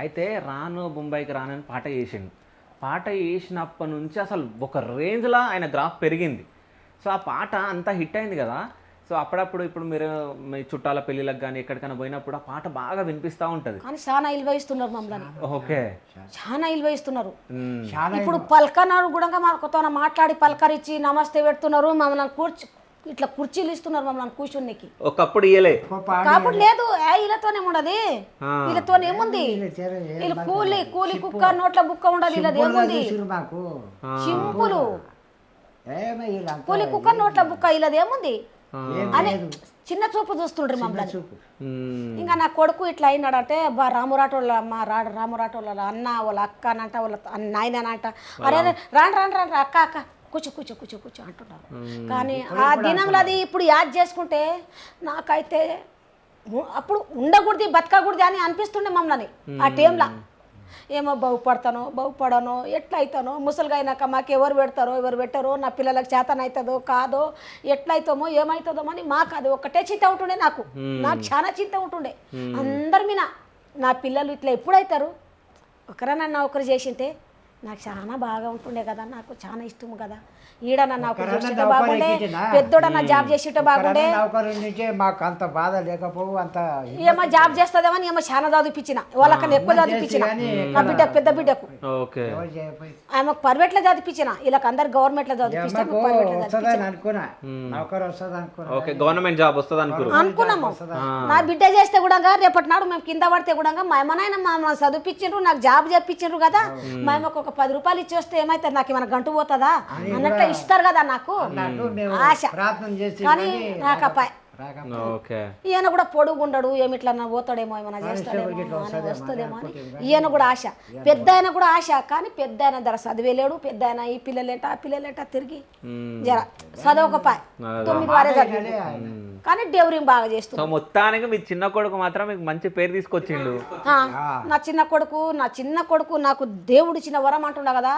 అయితే రాను బొంబాయికి రానని పాట చేసిండు. పాట చేసినప్పటి నుంచి అసలు ఒక రేంజ్‌లో ఆయన గ్రాఫ్ పెరిగింది. సో, ఆ పాట అంత హిట్ అయింది కదా! సో, అప్పుడప్పుడు ఇప్పుడు మీరు మీ చుట్టాల పెళ్ళిళ్ళకి గాని, ఎక్కడికైనా పోయినప్పుడు ఆ పాట బాగా వినిపిస్తా ఉంటది. కానీ చాలా ఇల్వయిస్తున్నారు మమ్మల్ని. ఓకే. చాలా ఇల్వయిస్తున్నారు. హ్మ్. చాలా ఇప్పుడు పలకన్నారు కూడా మాతో మాట్లాడి పలకరించి నమస్తే పెడుతున్నారు. మమ్మల్ని ఇట్లా కుర్చీలు ఇస్తున్నారు మమ్మల్ని కూర్చునికి. ఒకప్పుడు ఇయ్యలే. కాపుడు లేదు వీళ్ళతోనే ఉండదు. వీళ్ళతో ఏముంది? వీళ్ళు కూలి కుక్క నోట్ల బుక్క ఉండదు. వీళ్ళది ఏముంది? మాకు సింపులు ఏమో వీళ్ళంతా కూలి కుక్క నోట్ల బుక్క వీళ్ళది ఏముంది ఏం అని లేదు. చిన్న చూపు చూస్తుండ్రు మమ్మల్ని. చూపు. హ్మ్. ఇంకా నా కొడుకు ఇట్లా అయినాడంటే బా రామురాటోళ్ళ రామురాటోళ్ళ అన్న వాళ్ళ అక్క అనంట వాళ్ళ నాయనంట అరే రాండి అక్క కూర్చో అంటున్నారు. కానీ ఆ దినంలో అది ఇప్పుడు యాద్ చేసుకుంటే నాకైతే అప్పుడు ఉండకూడదు బతకకూడదు అని అనిపిస్తుండే మమ్మల్ని ఆ టైంలో. ఏమో బాగుపడనో ఎట్లా అవుతానో ముసలిగా అయినాక మాకు ఎవరు పెడతారో ఎవరు పెట్టారో నా పిల్లలకు చేతన అవుతుందో కాదో ఎట్లయితామో ఏమవుతుందో అని మాకు అది ఒక్కటే చింత ఉంటుండే. నాకు చాలా చింత ఉంటుండే అందరి మీద. నా పిల్లలు ఇట్లా ఎప్పుడవుతారు ఒకరనన్నా ఒకరు చేసింటే నాకు చాలా బాగా ఉంటుండే కదా. నాకు చాలా ఇష్టం కదా. ఈడనన్నా ఒకరు చేసింటే బాగుండే, పెద్దోడన్నా జాబ్ చేసింటే బాగుండే. మాకు అంత బాధ లేకపోవు అంత ఏమో జాబ్ చేస్తుందేమని ఏమో చాలా చదివిపించిన వాళ్ళకన్నా ఎక్కువ చదివిపించిన నా బిడ్డకు పెద్ద బిడ్డకు. ఓకే. ఆమెకు ప్రైవేట్లో చదివిపించిన వీళ్ళకి అందరు గవర్నమెంట్లో చదివిపిస్తే వస్తుందని అనుకున్నా నౌకరు వస్తుంది అనుకున్నా. ఓకే. గవర్నమెంట్ జాబ్ వస్తది అనుకున్నాము. నా బిడ్డ చేస్తే కూడా రేపటి నాడు మేము కింద పడితే కూడా మా అమ్మనైనా మమ్మల్ని చదివిపించారు, నాకు జాబ్ చెప్పించారు కదా. మా అమ్మకు ఒక 10 రూపాయలు ఇచ్చి వస్తే ఏమైతుంది నాకు ఏమైనా గంటు పోతుందా అన్నట్లు ఇస్తారు కదా నాకు ఆశ. ప్రార్థన చేసి కానీ రాకపాయ్. ఓకే. ఈయన కూడా పొడుగుండడు ఏమిట్లా పోతాడేమో ఏమైనా చేస్తాడేమో అని వస్తుందేమో అని ఈయన కూడా ఆశ. పెద్ద ఆయన కూడా ఆశ. కానీ పెద్ద ఆయన ధర చదివేలేడు. పెద్ద ఆయన ఈ పిల్లలేట ఆ పిల్లలేట తిరిగి జర చదవకపాయ్ 9 వారే చదివి కానీ డెవరింగ్ బాగా చేస్తుంది. సో మొత్తానికి మీ చిన్న కొడుకు మాత్రం మీకు మంచి పేరు తీసుకొచ్చిండు. నా చిన్న కొడుకు నాకు దేవుడు ఇచ్చిన వరం అంటుండ కదా.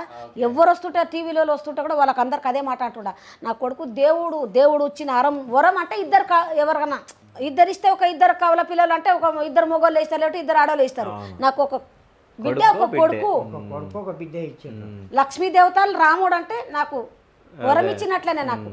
ఎవరు వస్తుంటే టీవీలో వస్తుంటే కూడా వాళ్ళకి అందరికి అదే మాట అంటుండ. నా కొడుకు దేవుడు ఇచ్చిన వరం అంటే ఎవరికన్నా ఇద్దరు ఇస్తే ఒక ఇద్దరు కవల పిల్లలు అంటే ఒక ఇద్దరు మొగోళ్ళు వేస్తారు లేకపోతే ఇద్దరు ఆడవాళ్ళు వేస్తారు. నాకు ఒక బిడ్డ ఒక కొడుకు ఒక బిడ్డ ఇచ్చారు. లక్ష్మీ దేవతలు రాముడు అంటే నాకు వరం ఇచ్చినట్లనే నాకు.